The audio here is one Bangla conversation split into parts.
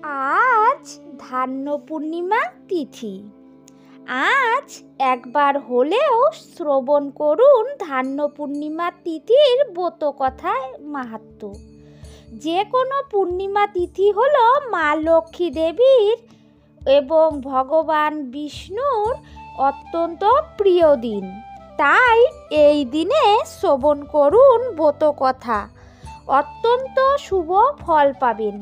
আজ ধান্য পূর্ণিমা তিথি। আজ একবার হলেও শ্রবণ করুন ধান্য পূর্ণিমা তিথির ব্রতকথায় মাহাত্ম্য। যে কোনো পূর্ণিমা তিথি হলো মা লক্ষ্মী দেবীর এবং ভগবান বিষ্ণুর অত্যন্ত প্রিয় দিন। তাই এই দিনে শ্রবণ করুন ব্রতকথা, অত্যন্ত শুভ ফল পাবেন।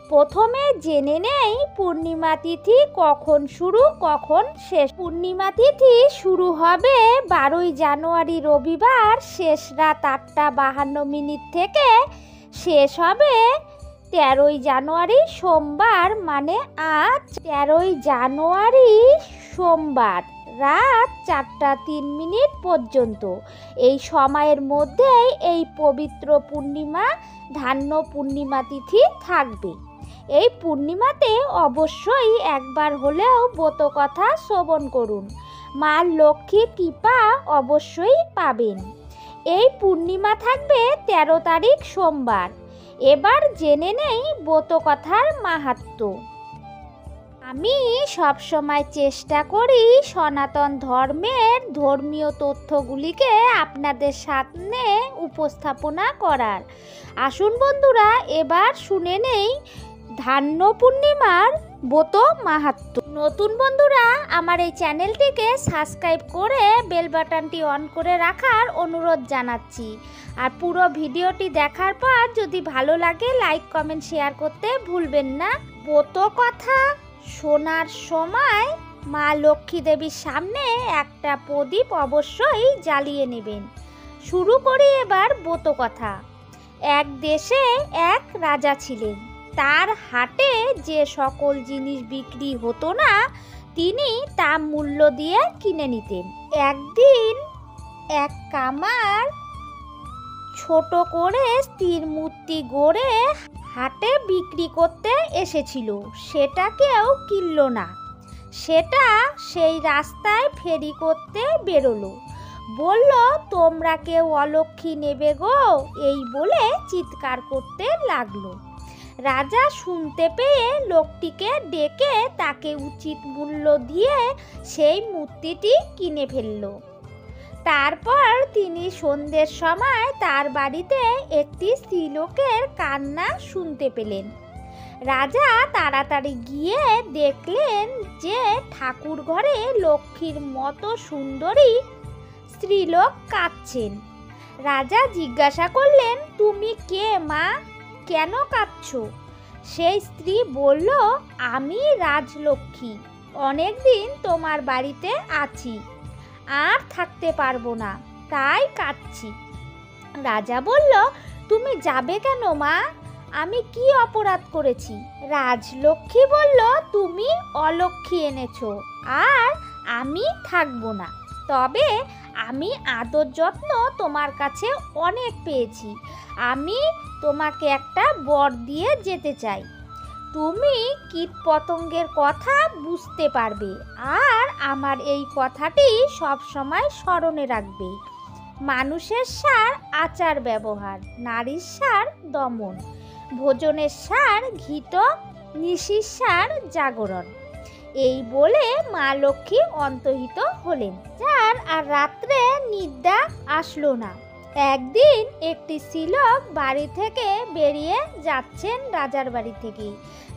প্রথমে জেনে নেই পূর্ণিমা তিথি কখন শুরু কখন শেষ। পূর্ণিমা তিথি শুরু হবে 12ই জানুয়ারি রবিবার শেষ রাত 8:52 থেকে, শেষ হবে 13ই জানুয়ারি সোমবার, মানে আজ 13ই জানুয়ারি সোমবার রাত 4:03 পর্যন্ত। এই সময়ের মধ্যেই এই পবিত্র পূর্ণিমা ধান্য পূর্ণিমা তিথি থাকবে। এই পূর্ণিমাতে অবশ্যই একবার হলেও ব্রতকথা শ্রবণ করুন, মা লক্ষ্মীর কৃপা অবশ্যই পাবেন। এই পূর্ণিমা থাকবে 13 তারিখ সোমবার। এবার জেনে নেই ব্রতকথার মাহাত্ম্য। আমি সবসময় চেষ্টা করি সনাতন ধর্মের ধর্মীয় তথ্যগুলিকে আপনাদের সামনে উপস্থাপনা করার। আসুন বন্ধুরা, এবার শুনে নেই ধান্য পূর্ণিমার ব্রত মাহাত্ম্য। নতুন বন্ধুরা আমার এই চ্যানেলটিকে সাবস্ক্রাইব করে বেল বাটনটি অন করে রাখার অনুরোধ জানাচ্ছি। আর পুরো ভিডিওটি দেখার পর যদি ভালো লাগে লাইক কমেন্ট শেয়ার করতে ভুলবেন না। ব্রত কথা শোনার সময় মা লক্ষ্মী দেবীর সামনে একটা প্রদীপ অবশ্যই জ্বালিয়ে নেবেন। শুরু করি এবার ব্রত কথা। এক দেশে এক রাজা ছিলেন। তার হাটে যে সকল জিনিস বিক্রি হতো না তিনি তা মূল্য দিয়ে কিনে নিতেন। একদিন এক কামার ছোট করে স্থির মূর্তি গড়ে হাটে বিক্রি করতে এসেছিল। সেটা কেউ কিনল না। সেটা সেই রাস্তায় ফেরি করতে বেরোলো। বলল, তোমরা কেউ অলক্ষ্মী নেবে গো, এই বলে চিৎকার করতে লাগলো। রাজা শুনতে পেয়ে লোকটিকে ডেকে তাকে উচিত মূল্য দিয়ে সেই মূর্তিটি কিনে ফেলল। তারপর তিনি সন্ধ্যের সময় তার বাড়িতে একটি স্ত্রীলোকের কান্না শুনতে পেলেন। রাজা তাড়াতাড়ি গিয়ে দেখলেন যে ঠাকুর ঘরে লক্ষ্মীর মতো সুন্দরী স্ত্রীলোক কাঁদছেন। রাজা জিজ্ঞাসা করলেন, তুমি কে মা, কেন কাঁদছো? সেই স্ত্রী বলল, আমি রাজলক্ষ্মী, অনেকদিন তোমার বাড়িতে আছি, আর থাকতে পারবো না, তাই কাঁদছি। রাজা বলল, তুমি যাবে কেন মা, আমি কি অপরাধ করেছি? রাজলক্ষ্মী বলল, তুমি অলক্ষ্মী এনেছো, আর আমি থাকবো না। তবে আমি আদর যত্ন তোমার কাছে অনেক পেয়েছি। আমি তোমাকে একটা বর দিয়ে যেতে চাই। তুমি কীট পতঙ্গের কথা বুঝতে পারবে, আর আমার এই কথাটি সব সময় স্মরণে রাখবে। মানুষের সার আচার ব্যবহার, নারীর সার দমন, ভোজনের সার ঘৃত, নিশির সার জাগরণ। এই বলে মা লক্ষ্মী অন্তর্হিত হলেন। যার আর রাত্রে নিদ্রা আসলো না। একদিন একটি শ্রীলোক বাড়ি থেকে বেরিয়ে যাচ্ছেন রাজার বাড়ি থেকে।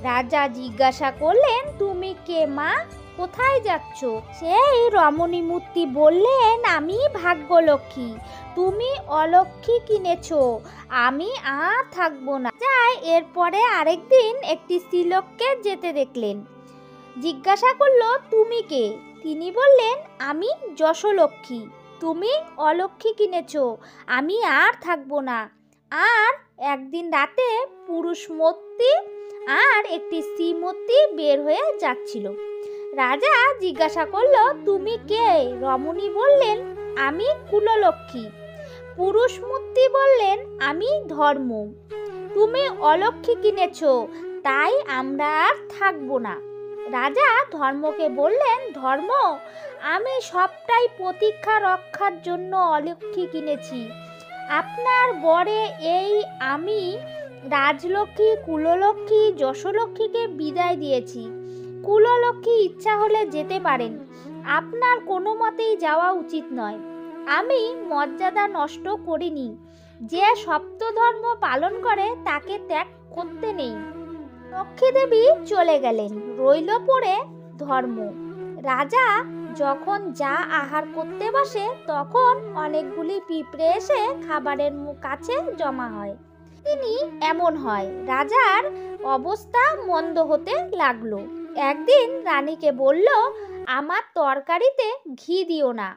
রাজা জিজ্ঞাসা করলেন, তুমি কে মা, কোথায় যাচ্ছ? সেই রমণী মূর্তি বললেন, আমি ভাগ্যলক্ষ্মী, তুমি অলক্ষ্মী কিনেছো, আমি আর থাকবো না। যাই এরপরে আরেকদিন একটি স্ত্রীলোককে যেতে দেখলেন। জিজ্ঞাসা করলো, তুমি কে? তিনি বললেন, আমি যশোলক্ষ্মী, তুমি অলক্ষ্মী কিনেছো, আমি আর থাকবো না। আর একদিন রাতে পুরুষ মূর্তি আর একটি স্ত্রী মূর্তি বের হয়ে যাচ্ছিল। রাজা জিজ্ঞাসা করলো, তুমি কে? রমণী বললেন, আমি কুললক্ষ্মী। পুরুষ মূর্তি বললেন, আমি ধর্ম। তুমি অলক্ষ্মী কিনেছো, তাই আমরা আর থাকবো না। রাজা ধর্মকে বললেন, ধর্ম, আমি সবটাই প্রতীক্ষা রক্ষার জন্য অলক্ষ্মী কিনেছি। আপনার বরে এই আমি রাজলক্ষ্মী, কুললক্ষ্মী, যশলক্ষ্মীকে বিদায় দিয়েছি। কুললক্ষ্মী ইচ্ছা হলে যেতে পারেন, আপনার কোনো মতেই যাওয়া উচিত নয়। আমি মর্যাদা নষ্ট করিনি। যে সপ্তধর্ম পালন করে তাকে ত্যাগ করতে নেই। লক্ষ্মী দেবী চলে গেলেন, রইল পড়ে ধর্ম। রাজা যখন যা আহার করতে বসে তখন অনেকগুলি পিঁপড়ে এসে খাবারের কাছে জমা হয়। তিনি এমন হয়, রাজার অবস্থা মন্দ হতে লাগলো। একদিন রানীকে বলল, আমার তরকারিতে ঘি দিও না,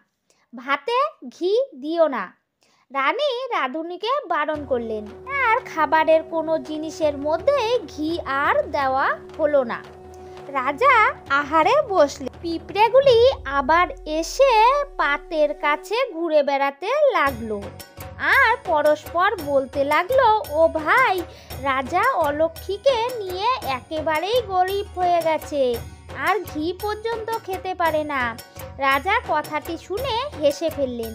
ভাতে ঘি দিও না। রানী রাঁধুনিকে বারণ করলেন, আর খাবারের কোনো জিনিসের মধ্যে ঘি আর দেওয়া হলো না। রাজা আহারে বসলেন। পিঁপড়েগুলি আবার এসে পাতের কাছে ঘুরে বেড়াতে লাগলো আর পরস্পর বলতে লাগলো, ও ভাই, রাজা অলক্ষ্মীকে নিয়ে একেবারেই গরিব হয়ে গেছে, আর ঘি পর্যন্ত খেতে পারে না। রাজা কথাটি শুনে হেসে ফেললেন।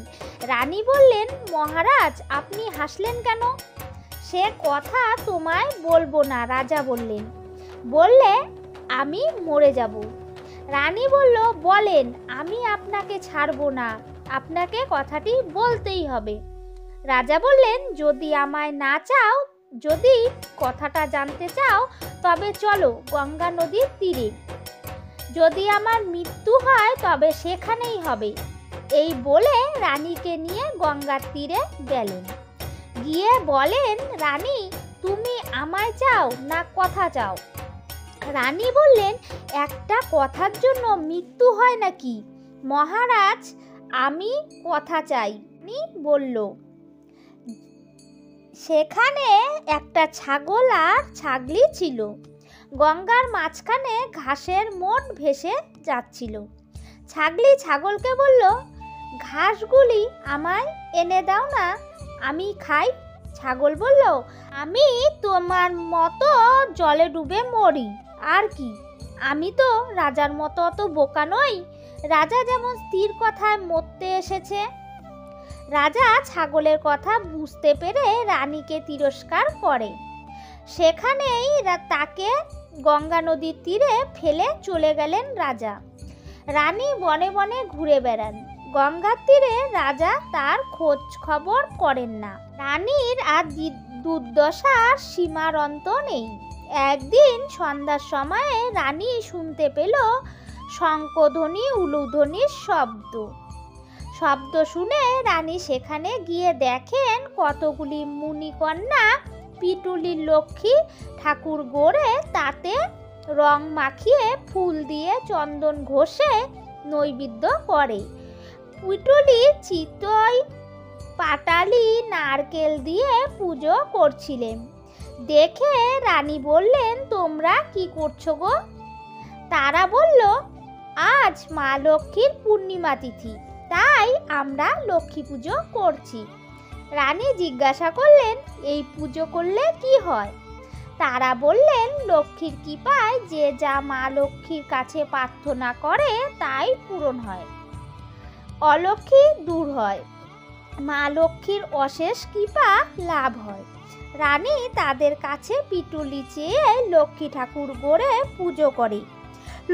রানী বললেন, মহারাজ, আপনি হাসলেন কেন? সে কথা তোমায় বলবো না, রাজা বললেন। বললে আমি মরে যাব। রানী বলল, বলেন, আমি আপনাকে ছাড়বো না, আপনাকে কথাটি বলতেই হবে। রাজা বললেন, যদি আমায় না চাও, যদি কথাটা জানতে চাও, তবে চলো গঙ্গা নদীর তীরে। যদি আমার মৃত্যু হয় তবে সেখানেই হবে। এই বলে রানীকে নিয়ে গঙ্গার তীরে গেলেন। গিয়ে বলেন, রানী, তুমি আমায় চাও না কথা চাও? রানী বললেন, একটা কথার জন্য মৃত্যু হয় নাকি? মহারাজ, আমি কথা চাই। বলল, সেখানে একটা ছাগল আর ছাগলি ছিল। গঙ্গার মাঝখানে ঘাসের মোট ভেসে যাচ্ছিল। ছাগলি ছাগলকে বলল, ঘাসগুলি আমায় এনে দাও না, আমি খাই। ছাগল বলল, আমি তোমার মতো জলে ডুবে মরি, আর কি? আমি তো রাজার মতো অত বোকা নই। রাজা যেমন স্থির কথায় মরতে এসেছে। রাজা ছাগলের কথা বুঝতে পেরে রানীকে তিরস্কার করে। সেখানেই তাকে গঙ্গা নদীর তীরে ফেলে চলে গেলেন রাজা। রানী বনে বনে ঘুরে বেড়ান। গঙ্গার তীরে রাজা তার খোঁজ খবর করেন না। রানীর আর দুর্দশার সীমার অন্ত নেই। একদিন সন্ধ্যার সময়ে রানী শুনতে পেল শঙ্খধ্বনি, উলুধ্বনির শব্দ শুনে রানী সেখানে গিয়ে দেখেন কতগুলি মুনিকন্যা পিটুলির লক্ষ্মী ঠাকুর গড়ে তাতে রং মাখিয়ে ফুল দিয়ে চন্দন ঘষে নৈবেদ্য করে। পিটুলি চিতই, পাটালি, নারকেল দিয়ে পুজো করছিলেন। দেখে রানী বললেন, তোমরা কি করছো গো? তারা বলল, আজ মা লক্ষ্মীর পূর্ণিমা তিথি, তাই আমরা লক্ষ্মী পুজো করছি। রানী জিজ্ঞাসা করলেন, এই পুজো করলে কি হয়? তারা বললেন, লক্ষ্মীর কৃপায় যে যা মা লক্ষ্মীর কাছে প্রার্থনা করে তাই পূরণ হয়, অলক্ষ্মী দূর হয়, মা লক্ষ্মীর অশেষ কৃপা লাভ হয়। রানী তাদের কাছে পিটুলি চেয়ে লক্ষ্মী ঠাকুর গড়ে পুজো করে।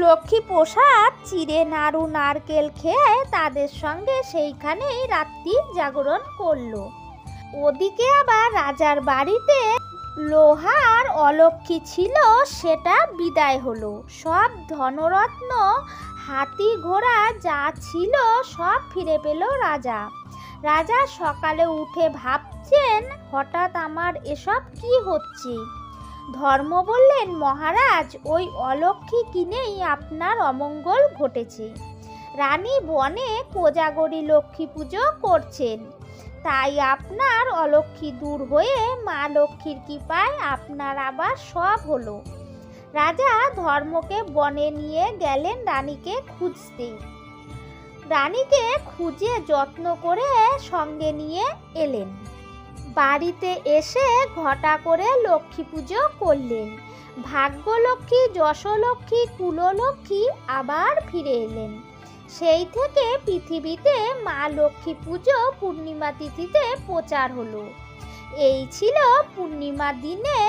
লক্ষ্মী প্রসাদ চিড়ে, নাড়ু, নারকেল খেয়ে তাদের সঙ্গে সেইখানেই রাত্রি জাগরণ করলো। ওদিকে আবার রাজার বাড়িতে লোহার অলক্ষ্মী ছিল, সেটা বিদায় হলো। সব ধনরত্ন, হাতি ঘোড়া যা ছিল সব ফিরে পেল রাজা। রাজা সকালে উঠে ভাবছেন, হঠাৎ আমার এসব কি হচ্ছে? ধর্ম বললেন, মহারাজ, ওই অলক্ষ্মী কিনেই আপনার অমঙ্গল ঘটেছে। রানী বনে কোজাগরী লক্ষ্মী পুজো করছেন, তাই আপনার অলক্ষ্মী দূর হয়ে মা লক্ষ্মীর কৃপায় আপনার আবার সব হলো। রাজা ধর্মকে বনে নিয়ে গেলেন রানীকে খুঁজতে। রানীকে খুঁজে যত্ন করে সঙ্গে নিয়ে এলেন। বাড়িতে এসে ঘটা করে লক্ষ্মী পুজো করলেন। ভাগ্যলক্ষ্মী, যশলক্ষ্মী, কুললক্ষ্মী আবার ফিরে এলেন। সেই থেকে পৃথিবীতে মা লক্ষ্মী পুজো পূর্ণিমা তিথিতে প্রচার হলো। এই ছিল পূর্ণিমা দিনে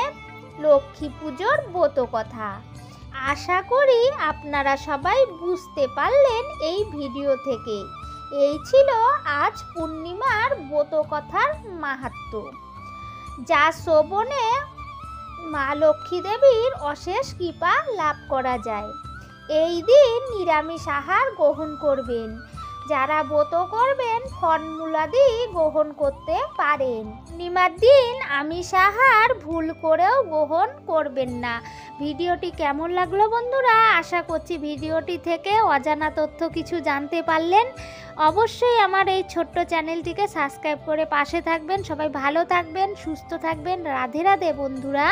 লক্ষ্মী পুজোর ব্রত কথা। আশা করি আপনারা সবাই বুঝতে পারলেন এই ভিডিও থেকে। এই ছিল আজ পূর্ণিমার ব্রত কথার মাহাত্ম্য, যা শ্রবণে মা লক্ষ্মী দেবীর অশেষ কৃপা লাভ করা যায়। এই দিন নিরামিষ আহার গ্রহণ করবেন। যারা ব্রত করবেন ফলমূলাদি গ্রহণ করতে পারেন। পূর্ণিমার দিন আমিষ আহার ভুল করেও গ্রহণ করবেন না। ভিডিওটি কেমন লাগলো বন্ধুরা? আশা করছি ভিডিওটি থেকে অজানা তথ্য কিছু জানতে পারলেন। অবশ্যই আমার এই ছোট্ট চ্যানেলটিকে সাবস্ক্রাইব করে পাশে থাকবেন। সবাই ভালো থাকবেন, সুস্থ থাকবেন। রাধে রাধে বন্ধুরা।